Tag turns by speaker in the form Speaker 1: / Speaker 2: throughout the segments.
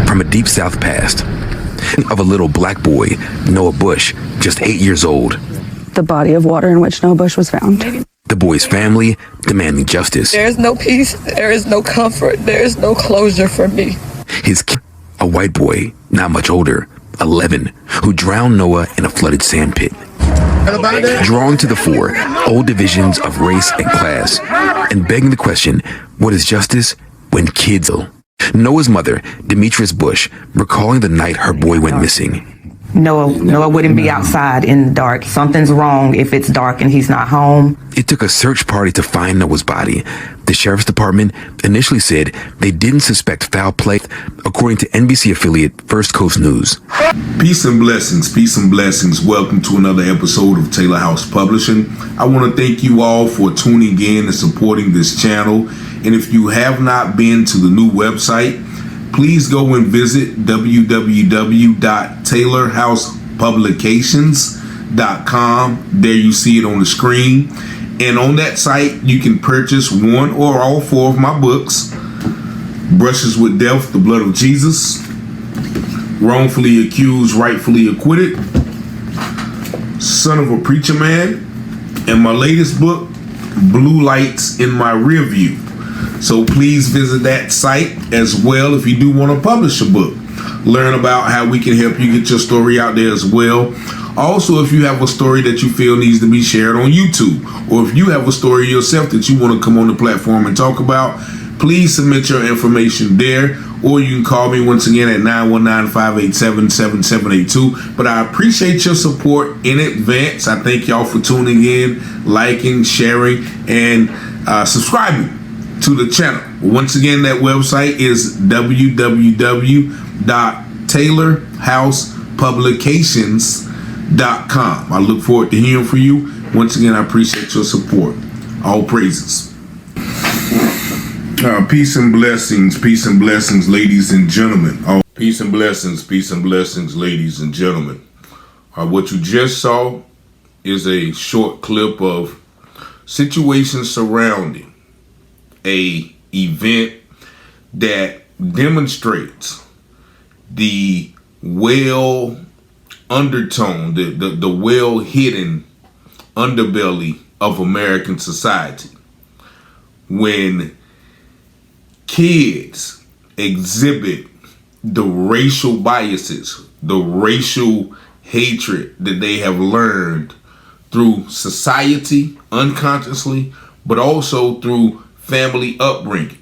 Speaker 1: from a deep South past of a little black boy, Noah Bush, just 8 years old.
Speaker 2: The body of water in which Noah Bush was found.
Speaker 1: The boy's family demanding justice.
Speaker 3: There is no peace. There is no comfort. There is no closure for me.
Speaker 1: His kid, a white boy, not much older, 11, who drowned Noah in a flooded sand pit. Drawing to the fore old divisions of race and class, and begging the question, what is justice when kids ill? Noah's mother, Demetrius Bush, recalling the night her boy went missing.
Speaker 4: Noah wouldn't be outside in the dark. Something's wrong if it's dark and he's not home.
Speaker 1: It took a search party to find Noah's body. The sheriff's department initially said they didn't suspect foul play, according to NBC affiliate First Coast News.
Speaker 5: Peace and blessings, peace and blessings. Welcome to another episode of Taylor House Publishing. I want to thank you all for tuning in and supporting this channel. And if you have not been to the new website, please go and visit www.taylorhousepublications.com. There you see it on the screen. And on that site, you can purchase one or all four of my books: Brushes with Death, The Blood of Jesus, Wrongfully Accused, Rightfully Acquitted, Son of a Preacher Man, and my latest book, Blue Lights in My Rear View. So please visit that site as well if you do want to publish a book. Learn about how we can help you get your story out there as well. Also, if you have a story that you feel needs to be shared on YouTube, or if you have a story yourself that you want to come on the platform and talk about, please submit your information there, or you can call me once again at 919-587-7782. But I appreciate your support in advance. I thank y'all for tuning in, liking, sharing, and subscribing to the channel. Once again, that website is www.taylorhousepublications.com. I look forward to hearing from you. Once again, I appreciate your support. All praises. Peace and blessings, ladies and gentlemen. Peace and blessings, ladies and gentlemen. What you just saw is a short clip of situations surrounding a event that demonstrates the well undertone, the well hidden underbelly of American society when kids exhibit the racial biases, the racial hatred that they have learned through society unconsciously, but also through family upbringing.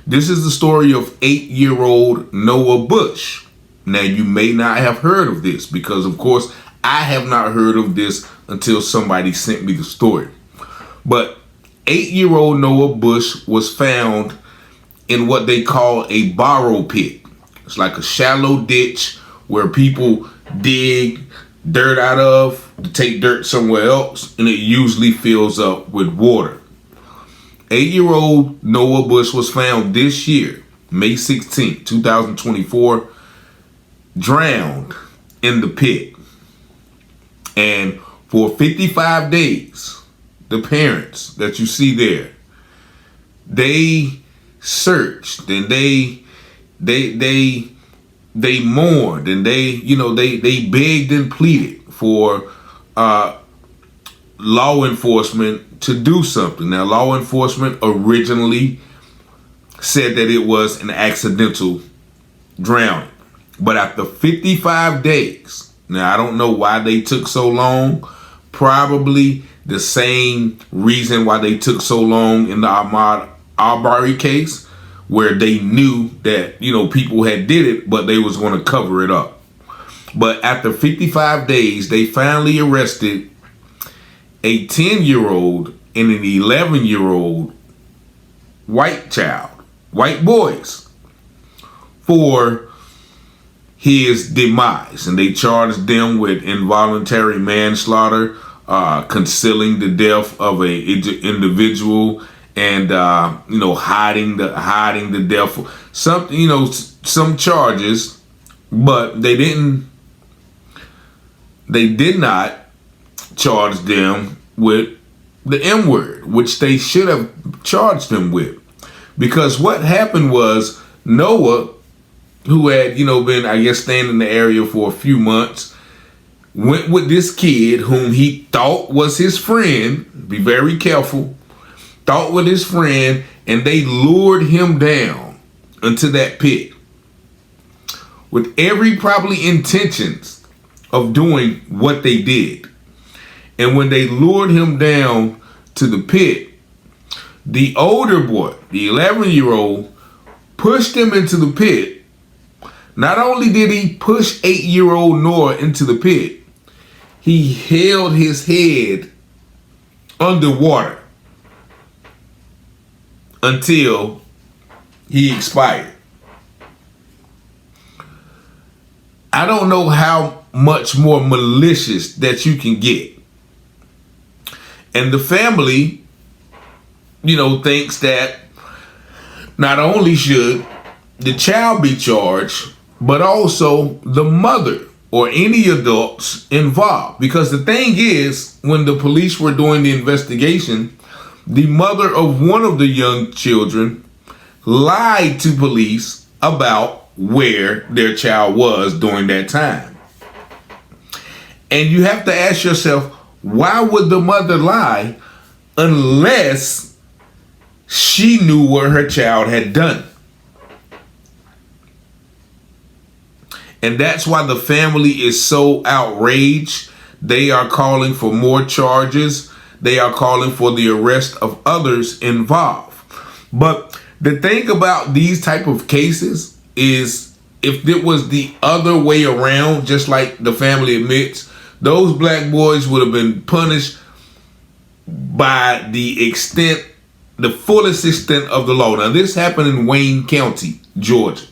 Speaker 5: This is the story of 8-year-old Noah Bush. Now, you may not have heard of this because, of course, I have not heard of this until somebody sent me the story. But 8-year-old Noah Bush was found in what they call a borrow pit. It's like a shallow ditch where people dig dirt out of to take dirt somewhere else, and it usually fills up with water. 8-year-old Noah Bush was found this year, May 16, 2024, drowned in the pit. And for 55 days, the parents that you see there, they searched and they mourned and they begged and pleaded for law enforcement to do something. Now, law enforcement originally said that it was an accidental drowning, but after 55 days, now I don't know why they took so long. Probably the same reason why they took so long in the Ahmaud Arbery case, where they knew that, people had did it, but they was going to cover it up. But after 55 days, they finally arrested a 10-year-old and an 11-year-old white boys, for his demise. And they charged them with involuntary manslaughter, concealing the death of a individual, and hiding the death. Some charges, but they did not charge them with the M-word, which they should have charged them with. Because what happened was Noah who had, been, I guess, staying in the area for a few months, went with this kid whom he thought was his friend. Be very careful. Thought with his friend, and they lured him down into that pit with every probably intentions of doing what they did. And when they lured him down to the pit, the older boy, the 11-year-old, pushed him into the pit. Not only did he push 8-year-old Noah into the pit, he held his head underwater until he expired. I don't know how much more malicious that you can get. And the family, thinks that not only should the child be charged, but also the mother or any adults involved. Because the thing is, when the police were doing the investigation, the mother of one of the young children lied to police about where their child was during that time. And you have to ask yourself, why would the mother lie unless she knew what her child had done? And that's why the family is so outraged. They are calling for more charges. They are calling for the arrest of others involved. But the thing about these type of cases is, if it was the other way around, just like the family admits, those black boys would have been punished by the fullest extent of the law. Now, this happened in Wayne County, Georgia.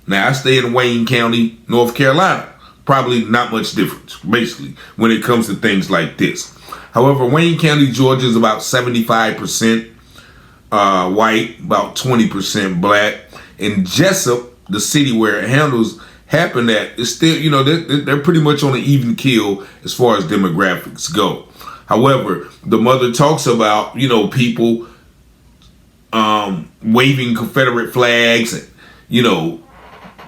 Speaker 5: Now, I stay in Wayne County, North Carolina. Probably not much difference, basically, when it comes to things like this. However, Wayne County, Georgia is about 75% white, about 20% black. And Jesup, the city where it happened at, is still, they're pretty much on an even keel as far as demographics go. However, the mother talks about, people waving Confederate flags and,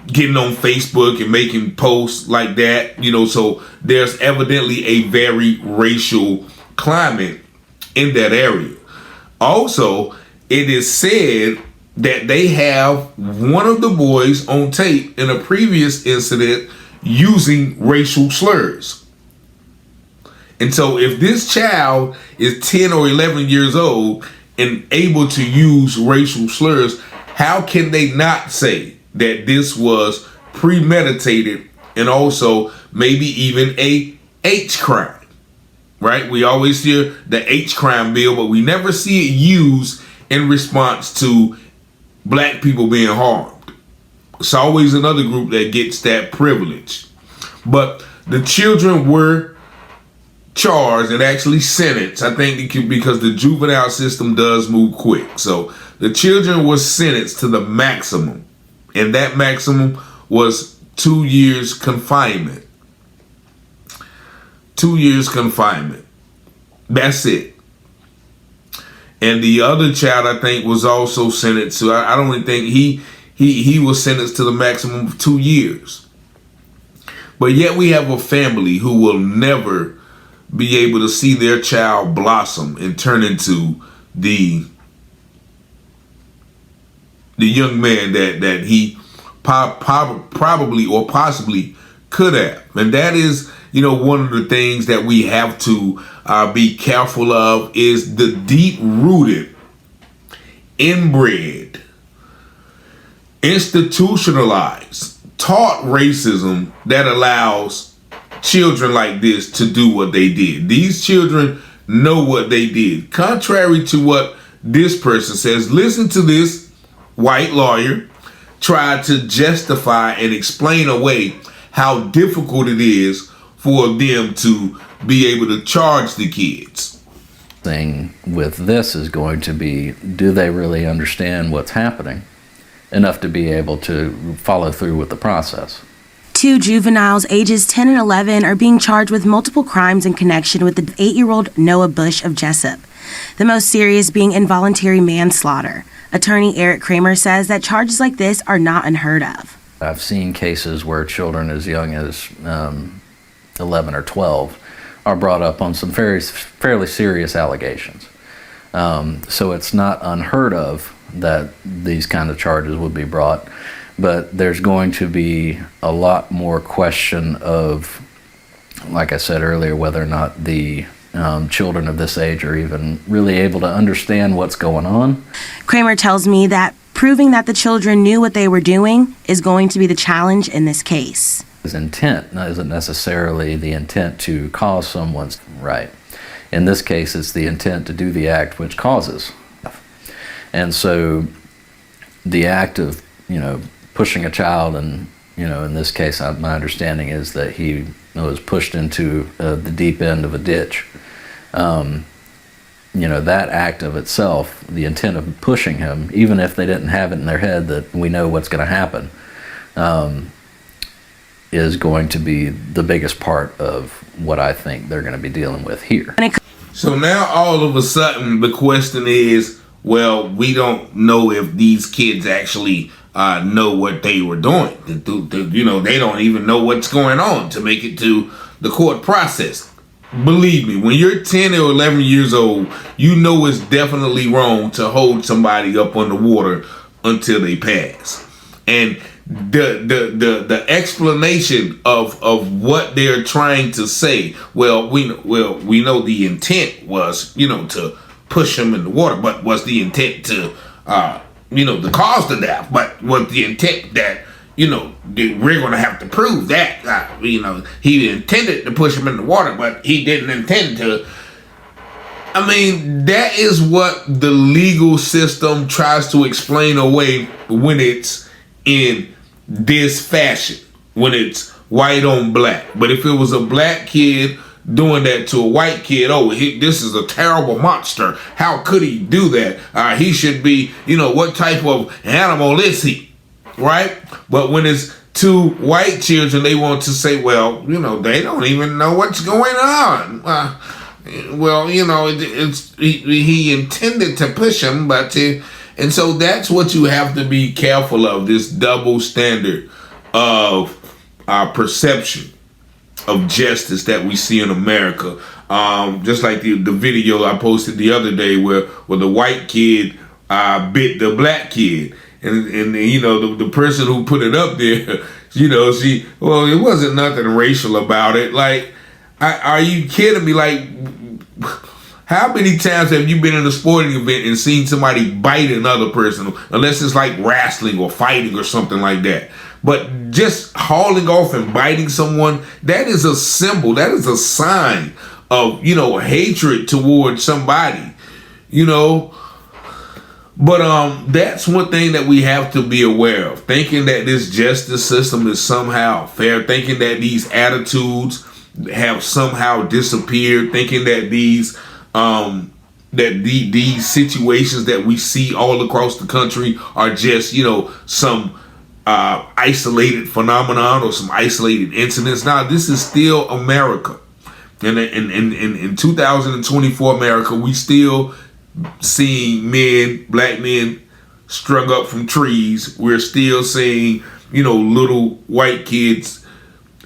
Speaker 5: getting on Facebook and making posts like that, so there's evidently a very racial climate in that area. Also, it is said that they have one of the boys on tape in a previous incident using racial slurs. And so if this child is 10 or 11 years old and able to use racial slurs, how can they not say that this was premeditated and also maybe even a H crime, right? We always hear the H crime bill, but we never see it used in response to black people being harmed. It's always another group that gets that privilege. But the children were charged and actually sentenced, I think, because the juvenile system does move quick. So the children were sentenced to the maximum, and that maximum was 2 years confinement. 2 years confinement. That's it. And the other child, I think, was also sentenced to, I don't even think he was sentenced to the maximum of 2 years. But yet we have a family who will never be able to see their child blossom and turn into the young man that he probably or possibly could have. And that is, one of the things that we have to be careful of is the deep-rooted, inbred, institutionalized, taught racism that allows children like this to do what they did. These children know what they did. Contrary to what this person says, listen to this white lawyer try to justify and explain away how difficult it is for them to be able to charge the kids.
Speaker 6: Thing with this is going to be, do they really understand what's happening enough to be able to follow through with the process?
Speaker 7: 2 juveniles ages 10 and 11 are being charged with multiple crimes in connection with the 8-year-old Noah Bush of Jesup, the most serious being involuntary manslaughter. Attorney Eric Kramer says that charges like this are not unheard of.
Speaker 6: I've seen cases where children as young as 11 or 12 are brought up on some fairly serious allegations. So it's not unheard of that these kind of charges would be brought, but there's going to be a lot more question of, like I said earlier, whether or not the children of this age are even really able to understand what's going on.
Speaker 7: Kramer tells me that proving that the children knew what they were doing is going to be the challenge in this case.
Speaker 6: His intent isn't necessarily the intent to cause someone's right. In this case, it's the intent to do the act which causes. And so the act of, pushing a child, and, in this case, my understanding is that he was pushed into the deep end of a ditch. That act of itself, the intent of pushing him, even if they didn't have it in their head that we know what's going to happen, is going to be the biggest part of what I think they're going to be dealing with here.
Speaker 5: So now all of a sudden the question is, well, we don't know if these kids actually know what they were doing. They don't even know what's going on to make it to the court process. Believe me, when you're 10 or 11 years old, you know it's definitely wrong to hold somebody up on the water until they pass. And the explanation of what they're trying to say, we know the intent was, to push them in the water, but was the intent to to cause the death, but was the intent that we're going to have to prove that he intended to push him in the water, but he didn't intend to. I mean, that is what the legal system tries to explain away when it's in this fashion, when it's white on black. But if it was a black kid doing that to a white kid, this is a terrible monster. How could he do that? He should be, what type of animal is he? Right? But when it's two white children, they want to say, well, they don't even know what's going on. He intended to push him, but and so that's what you have to be careful of, this double standard of our perception of justice that we see in America. Just like the video I posted the other day where the white kid bit the black kid. And the person who put it up there, it wasn't nothing racial about it. Like, are you kidding me? Like, how many times have you been in a sporting event and seen somebody bite another person, unless it's like wrestling or fighting or something like that? But just hauling off and biting someone, that is a symbol, that is a sign of, hatred towards somebody, But that's one thing that we have to be aware of. Thinking that this justice system is somehow fair, thinking that these attitudes have somehow disappeared, thinking that these these situations that we see all across the country are just, some isolated phenomenon or some isolated incidents. Now, this is still America. And in 2024 America, we still seeing black men strung up from trees. We're still seeing, little white kids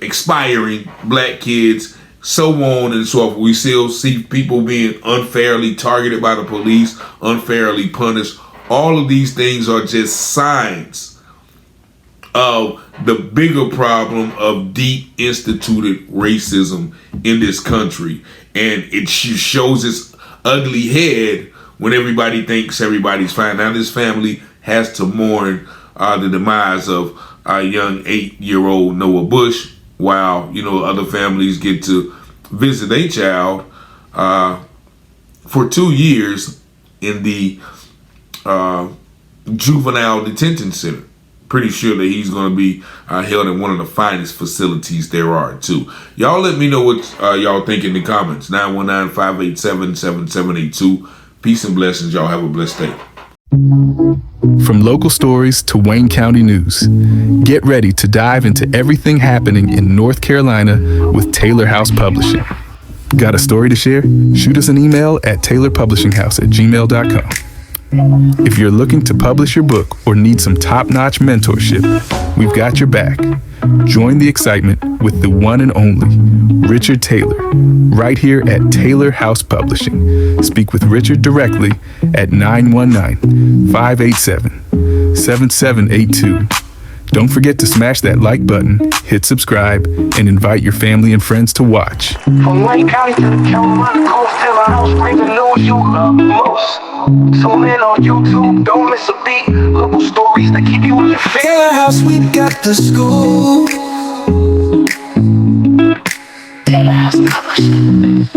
Speaker 5: expiring, black kids, so on and so forth. We still see people being unfairly targeted by the police, unfairly punished. All of these things are just signs of the bigger problem of deep instituted racism in this country. And it shows its ugly head when everybody thinks everybody's fine. Now this family has to mourn the demise of young 8-year-old Noah Bush, while other families get to visit a child for 2 years in the juvenile detention center. Pretty sure that he's going to be held in one of the finest facilities there are too. Y'all let me know what y'all think in the comments. 919-587-7782. Peace and blessings. Y'all have a blessed day.
Speaker 8: From local stories to Wayne County news, get ready to dive into everything happening in North Carolina with Taylor House Publishing. Got a story to share? Shoot us an email at taylorpublishinghouse@gmail.com. If you're looking to publish your book or need some top-notch mentorship, we've got your back. Join the excitement with the one and only Richard Taylor, right here at Taylor House Publishing. Speak with Richard directly at 919-587-7782. Don't forget to smash that like button, hit subscribe, and invite your family and friends to watch.
Speaker 9: From Wayne County to the Carolina coast, Taylor House brings the news you love most. Tune in on YouTube, don't miss a beat. Local stories that keep you on your feet. Taylor House, we got the scoop. Taylor House Publishing.